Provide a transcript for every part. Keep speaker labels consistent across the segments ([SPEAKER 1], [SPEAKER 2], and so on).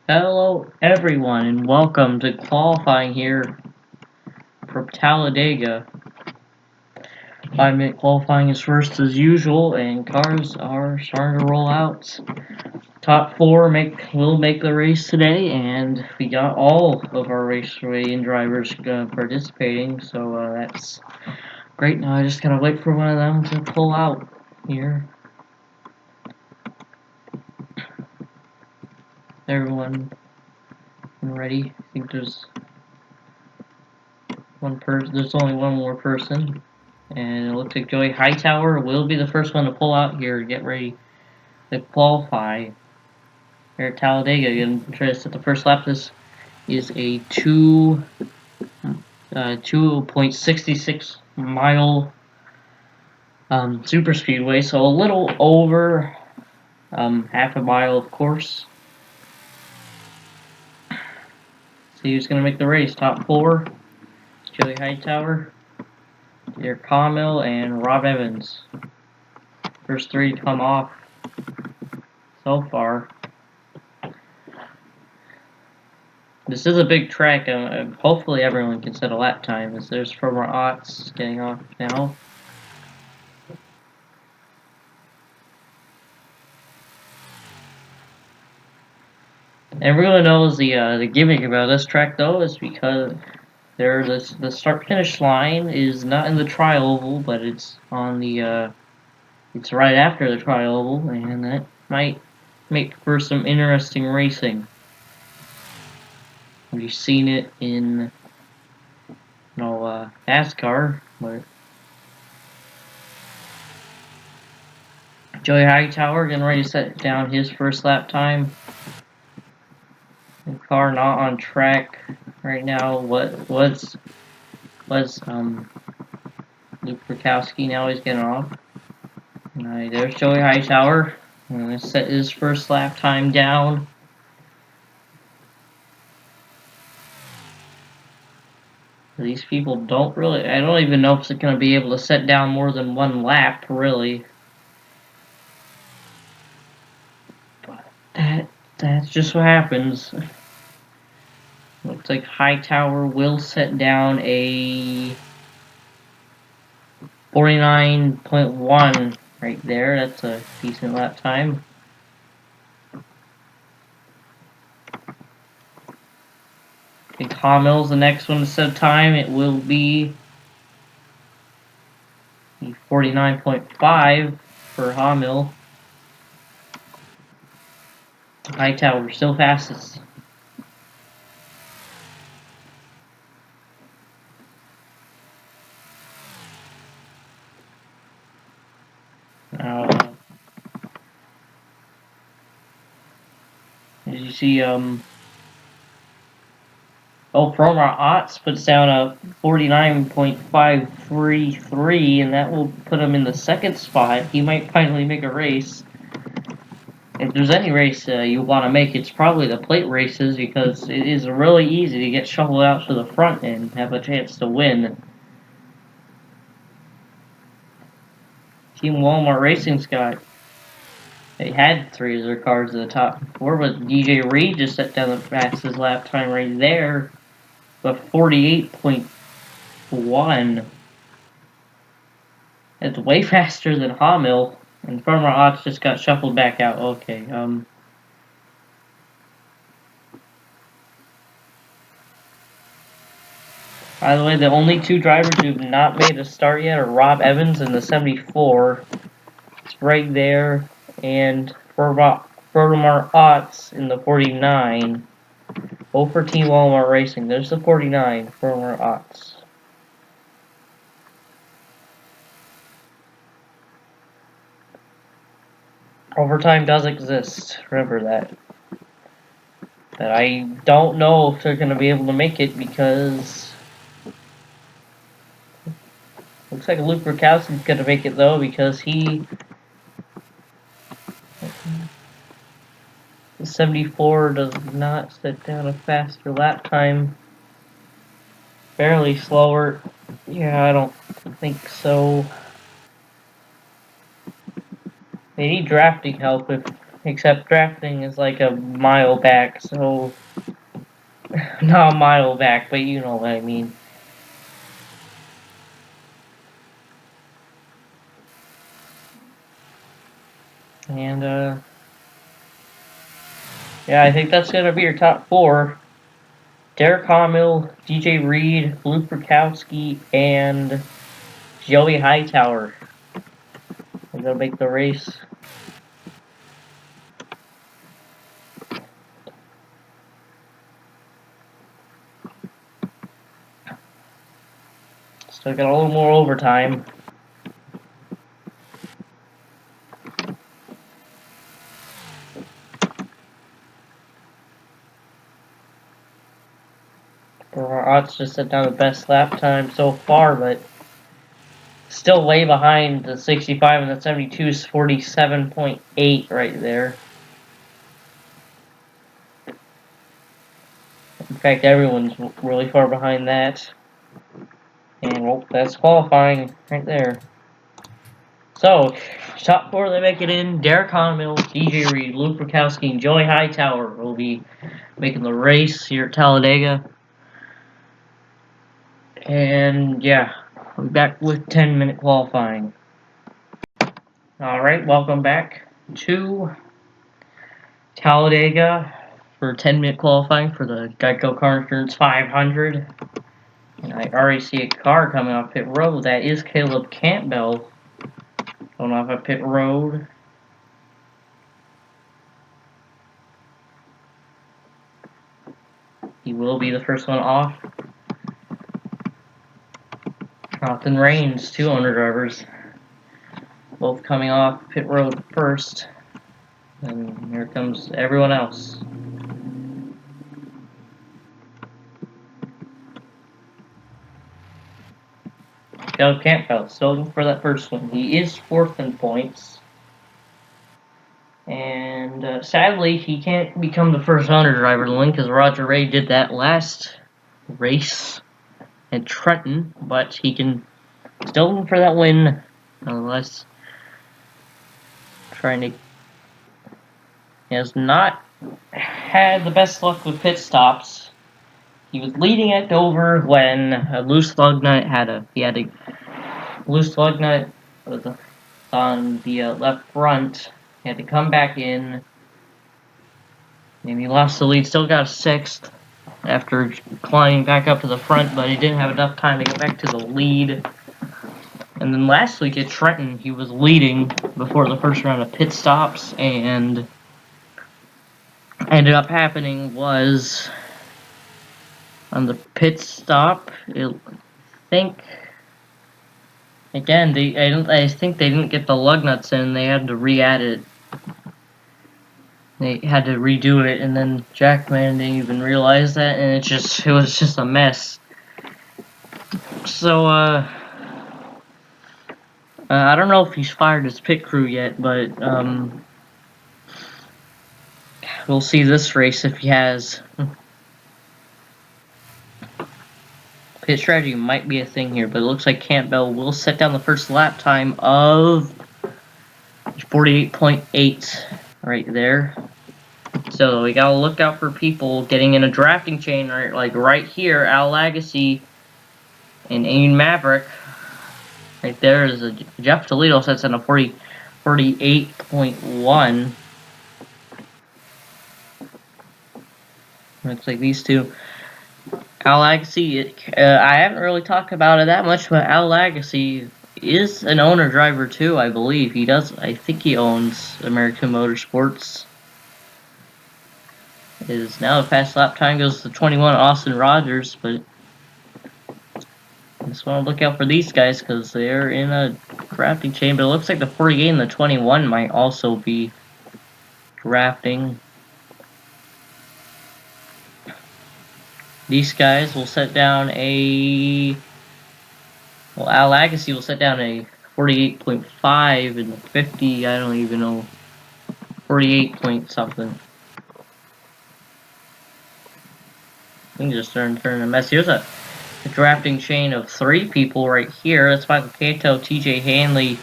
[SPEAKER 1] Hello everyone and welcome to qualifying here from Talladega. 5-minute qualifying is first as usual and cars are starting to roll out. Top four will make the race today, and we got all of our raceway and drivers participating, so that's great. Now I just gotta wait for one of them to pull out here. Everyone ready? I think there's there's only one more person, and it looks like Joey Hightower will be the first one to pull out here. Get ready to qualify here at Talladega. Again, try to set the first lap. This is a 2.66 mile super speedway, so a little over half a mile, of course. See who's going to make the race. Top four: Joey Hightower, Derek Carmill, and Rob Evans. First three to come off so far. This is a big track. Hopefully everyone can set a lap time, as there's former Otts getting off now. Everyone knows the gimmick about this track, though, is because the start-finish line is not in the tri-oval, but it's on the it's right after the tri-oval, and that might make for some interesting racing. We've seen it in NASCAR, but Joey Hightower getting ready to set down his first lap time. The car not on track right now. What was Luke Rakowski? Now he's getting off. Alright, there's Joey Hightower. I'm gonna set his first lap time down. These people don't really. I don't even know if they're gonna be able to set down more than one lap, really. But that's just what happens. Looks like Hightower will set down a 49.1 right there. That's a decent lap time. I think Hamill's the next one to set time. It will be 49.5 for Hamill. Hightower still fastest. As you see, Promer Otts puts down a 49.533, and that will put him in the second spot. He might finally make a race. If there's any race you want to make, it's probably the plate races, because it is really easy to get shuffled out to the front and have a chance to win. Team Walmart Racing's got, they had three of their cars at the top four, but DJ Reed just set down the fastest lap time right there, but 48.1. It's way faster than Hamill, and Farmer Otts just got shuffled back out. Okay, by the way, the only two drivers who have not made a start yet are Rob Evans in the 74. It's right there, and Farmer Otts in the 49. Both for Team Walmart Racing. There's the 49, Farmer Otts. Overtime does exist. Remember that. But I don't know if they're going to be able to make it, because looks like Luke Rakowski's going to make it, though, because the 74 does not set down a faster lap time. Barely slower. Yeah, I don't think so. They need drafting help if except drafting is like a mile back, so not a mile back, but you know what I mean. And yeah, I think that's gonna be your top four. Derek Hamill, DJ Reed, Luke Rukowski, and Joey Hightower. They're gonna make the race. Still got a little more overtime. For our odds to set down the best lap time so far, but still way behind the 65 and the 72 is 47.8 right there. In fact, everyone's really far behind that. And well, that's qualifying right there. So, top four that make it in: Derek Hamill, DJ Reed, Luke Rukowski, and Joey Hightower will be making the race here at Talladega. And yeah, we'll be back with 10-minute qualifying. Alright, welcome back to Talladega for 10-minute qualifying for the Geico Car Insurance 500. And I already see a car coming off pit road. That is Caleb Campbell going off a pit road. He will be the first one off. Jonathan Rains, two owner drivers, both coming off pit road first. And here comes everyone else. Caleb Campbell still looking for that first one. He is fourth in points. And sadly, he can't become the first owner driver to win because Roger Ray did that last race at Trenton, but he can still looking for that win, nonetheless. He has not had the best luck with pit stops. He was leading at Dover when a loose lug nut had a loose lug nut on the left front. He had to come back in, and he lost the lead. Still got a sixth after climbing back up to the front, but he didn't have enough time to get back to the lead. And then last week at Trenton, he was leading before the first round of pit stops, and ended up happening was on the pit stop. I think they didn't get the lug nuts in. They had to re-add it. They had to redo it, and then Jackman didn't even realize that, and it was just a mess. So I don't know if he's fired his pit crew yet, but we'll see this race if he has. Pit strategy might be a thing here, but it looks like Campbell will set down the first lap time of 48.8 right there. So we gotta look out for people getting in a drafting chain right here. Al Lagasse and Aiden Maverick. Right there is a Jeff Toledo sets in a 48.1. Looks like these two. Al Lagasse, I haven't really talked about it that much, but Al Lagasse is an owner driver too, I believe. I think he owns American Motorsports. Is now the fast lap time goes to 21 Austin Rogers, but I just want to look out for these guys because they're in a drafting chain. But it looks like the 48 and the 21 might also be drafting. These guys will set down Al Lagasse will set down a 48.5 and 50, I don't even know, 48 point something. Things just turning a mess. Here's a drafting chain of three people right here. That's Michael Cato, TJ Hanley,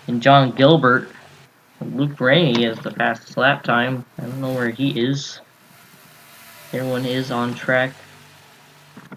[SPEAKER 1] and John Gilbert. Luke Rainey has the fastest lap time. I don't know where he is. Everyone is on track.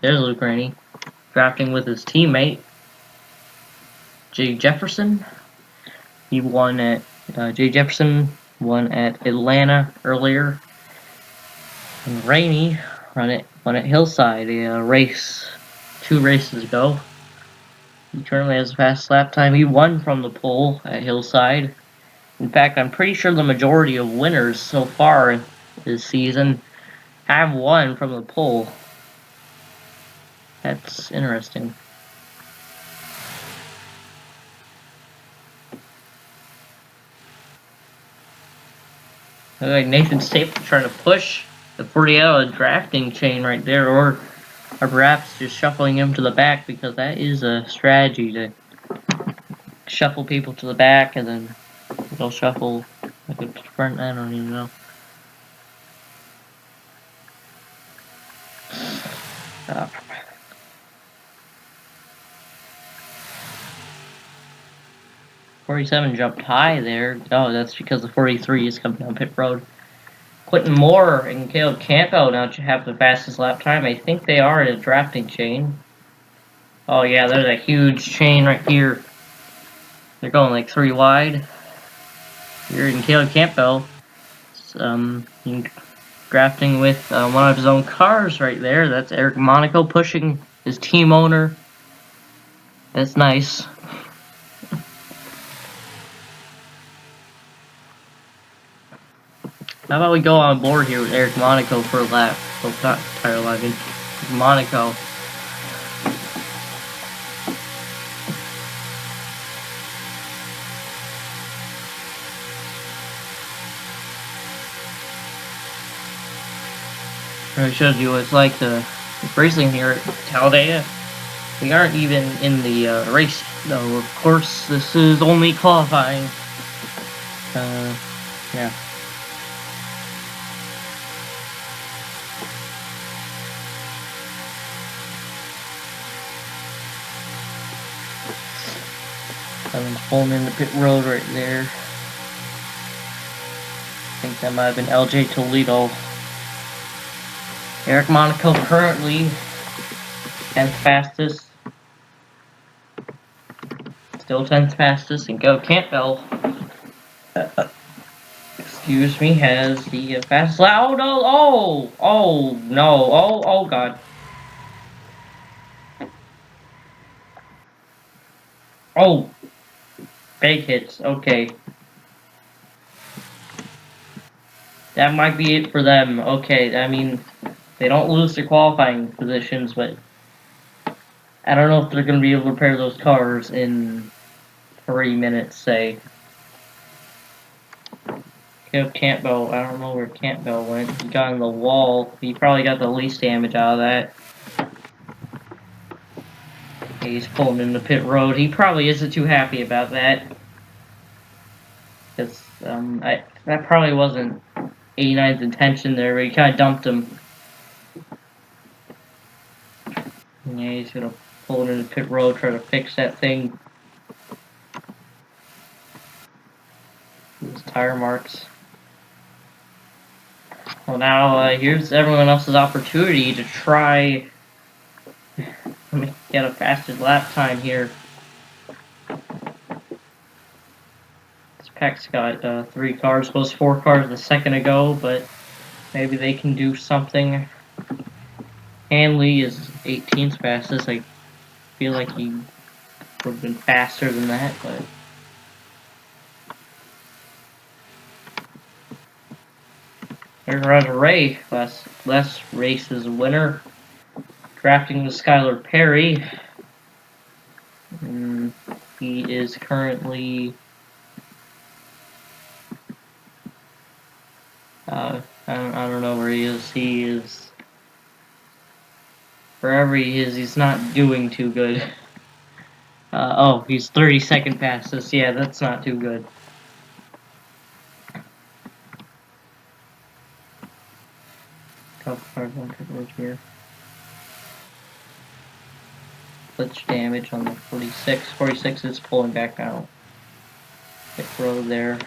[SPEAKER 1] There's Luke Rainey, drafting with his teammate, Jay Jefferson. He won at, Jay Jefferson won at Atlanta earlier. And Rainey won at Hillside, a race 2 races ago. He currently has the fastest lap time. He won from the pole at Hillside. In fact, I'm pretty sure the majority of winners so far this season have won from the pole. That's interesting. Look like Nathan Staple trying to push the 40 out of the drafting chain right there, or perhaps just shuffling him to the back, because that is a strategy to shuffle people to the back and then they'll shuffle like a front. I don't even know. 47 jumped high there. Oh, that's because the 43 is coming down pit road. Quentin Moore and Caleb Campbell now have the fastest lap time. I think they are in a drafting chain. Oh yeah, there's a huge chain right here. They're going like 3 wide. Here in Caleb Campbell, drafting with one of his own cars right there. That's Eric Monaco pushing his team owner. That's nice. How about we go on board here with Eric Monaco for a lap? Oh, not tire logging. Monaco. Really shows you what it's like to racing here at Talladega. We aren't even in the race, though. Of course, this is only qualifying. Yeah. Someone's pulling in the pit road right there. I think that might have been LJ Toledo. Eric Monaco currently 10th fastest. Still 10th fastest. And Go Campbell, excuse me, has the fastest lap. Oh no! Oh no! Oh god! Oh, big hits. Okay, that might be it for them. Okay, I mean, they don't lose their qualifying positions, but I don't know if they're going to be able to repair those cars in 3 minutes, say. Campbell, I don't know where Campbell went. He got in the wall. He probably got the least damage out of that. He's pulling in the pit road. He probably isn't too happy about that. Because that probably wasn't 89's intention there, but he kind of dumped him. Yeah, he's going to pull it in the pit road, try to fix that thing. His tire marks. Well, now here's everyone else's opportunity to try get a fastest lap time here. This pack's got 3 cars, was 4 cars a second ago, but maybe they can do something. Hanley is 18th fastest. I feel like he would have been faster than that, but here's Roger Ray, last race's winner, drafting with Skylar Perry. He is currently I don't know where he is. He is wherever he is. He's not doing too good. Oh, he's 32nd fastest. Yeah, that's not too good. Couple cars on privilege here. Glitch damage on the 46. 46 is pulling back out. Pit road there.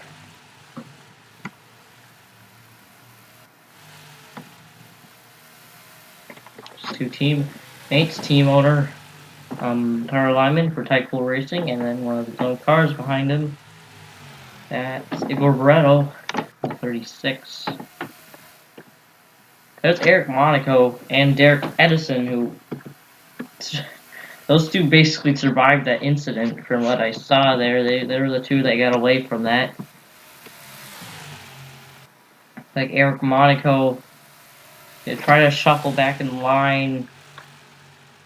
[SPEAKER 1] two teammates, team owner, Tyler Lyman for Type 4 Racing, and then one of his own cars behind him. That's Igor Barreto, 36. There's Eric Monaco and Derek Edison, who those two basically survived that incident. From what I saw there, they were the two that got away from that. Like Eric Monaco, they try to shuffle back in line.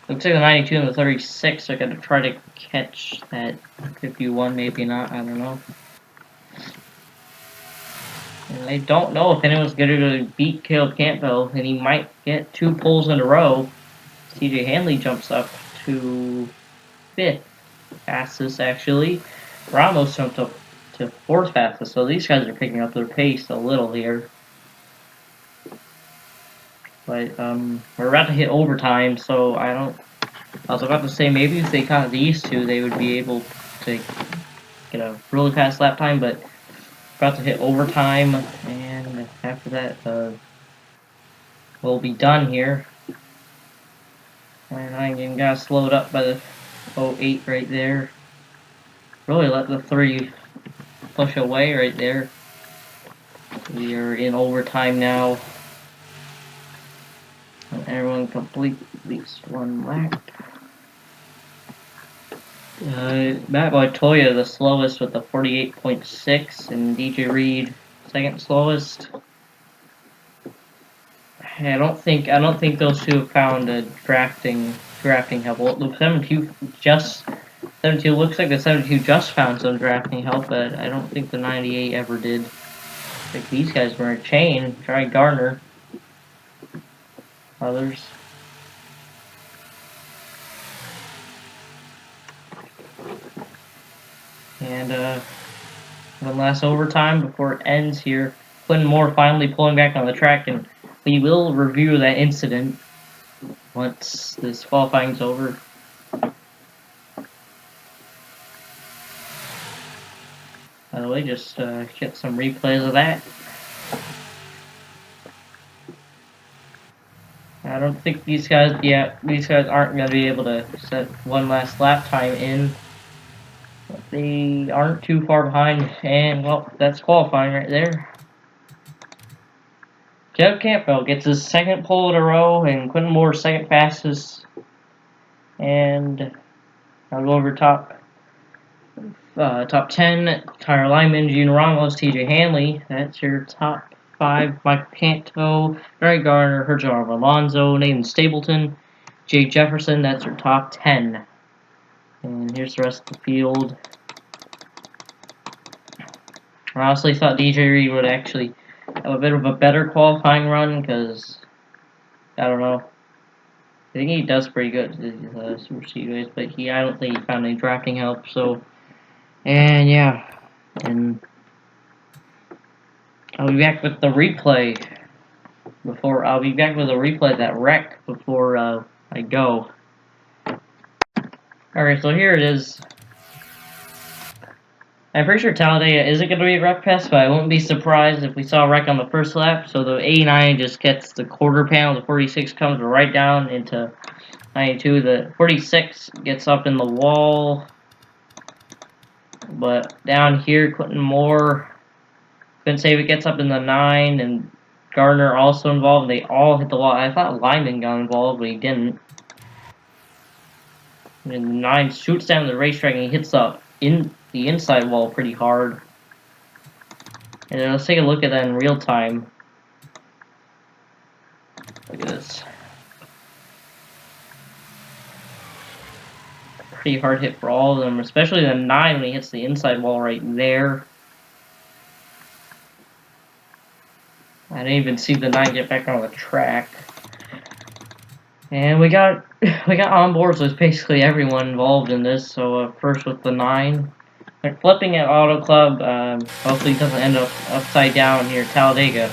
[SPEAKER 1] Looks like the 92 and the 36 are going to try to catch that 51, maybe not, I don't know. And I don't know if anyone's going to beat Caleb Campbell, and he might get 2 poles in a row. TJ Hanley jumps up to 5th fastest, actually. Ramos jumped up to 4th fastest, so these guys are picking up their pace a little here. But we're about to hit overtime, so I was about to say maybe if they caught these two, they would be able to get a really fast lap time, but about to hit overtime, and after that, we'll be done here. And I got slowed up by the 08 right there. Really let the 3 push away right there. We are in overtime now. And everyone complete at least 1 lap. Matt Montoya the slowest with the 48.6, and DJ Reed second slowest. I don't think those two have found a drafting help. Well, the 72 looks like the 72 just found some drafting help, but I don't think the 98 ever did. Like these guys were a chain. Try Garner. Others. And one last overtime before it ends here. Quentin Moore finally pulling back on the track, and we will review that incident once this qualifying's over. By the way, just get some replays of that. I don't think these guys aren't going to be able to set one last lap time in. But they aren't too far behind, and well, that's qualifying right there. Caleb Campbell gets his second pole in a row, and Quentin Moore's second fastest. And I'll go over top 10. Tyler Lyman, Gene Ramos, TJ Hanley. That's your top 5. Michael Canto, Barry Garner, Herjar Alonso, Nathan Stapleton, Jay Jefferson. That's your top 10. And here's the rest of the field. I honestly thought DJ Reed would actually have a bit of a better qualifying run, because I don't know. I think he does pretty good Super Speedways, but I don't think he found any drafting help. So, and yeah, and I'll be back with the replay of that wreck before I go. Alright, so here it is. I'm pretty sure Talladega isn't going to be a wreck fest, but I wouldn't be surprised if we saw a wreck on the first lap. So the 89 just gets the quarter panel, the 46 comes right down into 92. The 46 gets up in the wall, but down here, Quentin Moore, couldn't say if it gets up in the 9, and Gardner also involved. They all hit the wall. I thought Lyman got involved, but he didn't. And the 9 shoots down the racetrack, and he hits up in the inside wall pretty hard. And then let's take a look at that in real time. Look at this. Pretty hard hit for all of them, especially the 9 when he hits the inside wall right there. I didn't even see the 9 get back on the track. And we got onboards with basically everyone involved in this. So first with the 9. They're flipping at Auto Club. Hopefully it doesn't end up upside down here at Talladega.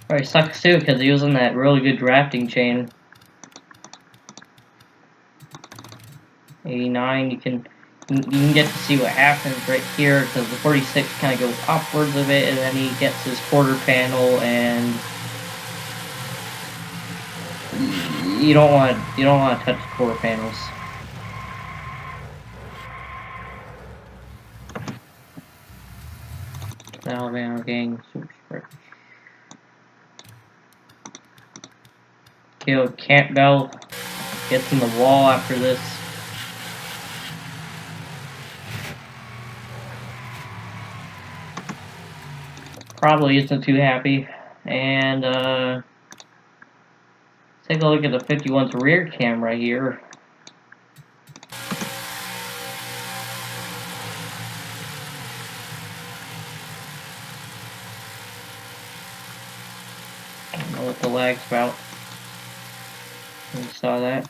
[SPEAKER 1] Probably sucks too, because he was in that really good drafting chain. 89, you can you can get to see what happens right here, because the 46 kind of goes upwards of it, and then he gets his quarter panel, and you don't want to touch the quarter panels. Alabama gang super sprint. Caleb Campbell gets in the wall after this. Probably isn't too happy. And take a look at the 51's rear camera here. I don't know what the lag's about. You saw that.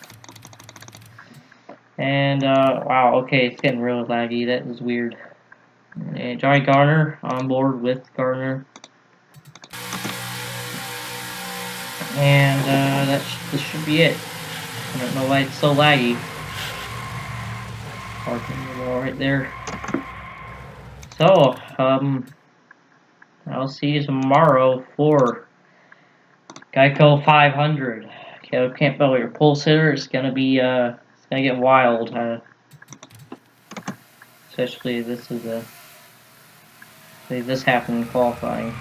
[SPEAKER 1] And wow, okay, it's getting really laggy. That is weird. And Johnny Garner on board with Garner. And this should be it. I don't know why it's so laggy. Parking the wall right there. So, I'll see you tomorrow for Geico 500. Caleb Campbell, your pulse hitter. It's gonna be it's gonna get wild. Especially this happened in qualifying.